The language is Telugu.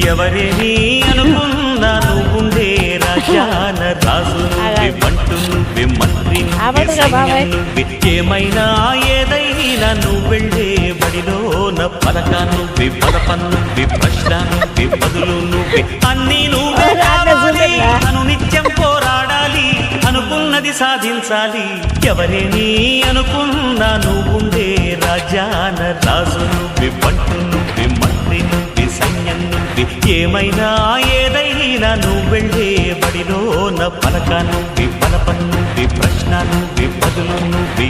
ఎవరేని అనుకున్నా నువ్వుండే రాజాన రాజు నువ్వే, బంటు నువ్వే, మంత్రి నువ్వే, సైన్యం నువ్వే, ఏమైనా ఏదైనా నువ్వెళ్ళే బడిలోన పలక నువ్వే, పదపం నువ్వే, ప్రశ్న నువ్వే, బదులు నువ్వే, అన్నీ నువ్వే కావాలి. అను నిత్యం పోరాడాలి, అనుకున్నది సాధించాలి. ఎవరేని అనుకున్నా నువ్వుండే రాజాన రాజు నువ్వే, బంటు నువ్వే, మంత్రి నువ్వే, సైన్యం నువ్వే, ఏమైనా ఏదైనా నువ్వెళ్ళే బడిలోన పలక నువ్వే, పలపం నువ్వే, ప్రశ్న నువ్వే, బదులు నువ్వే.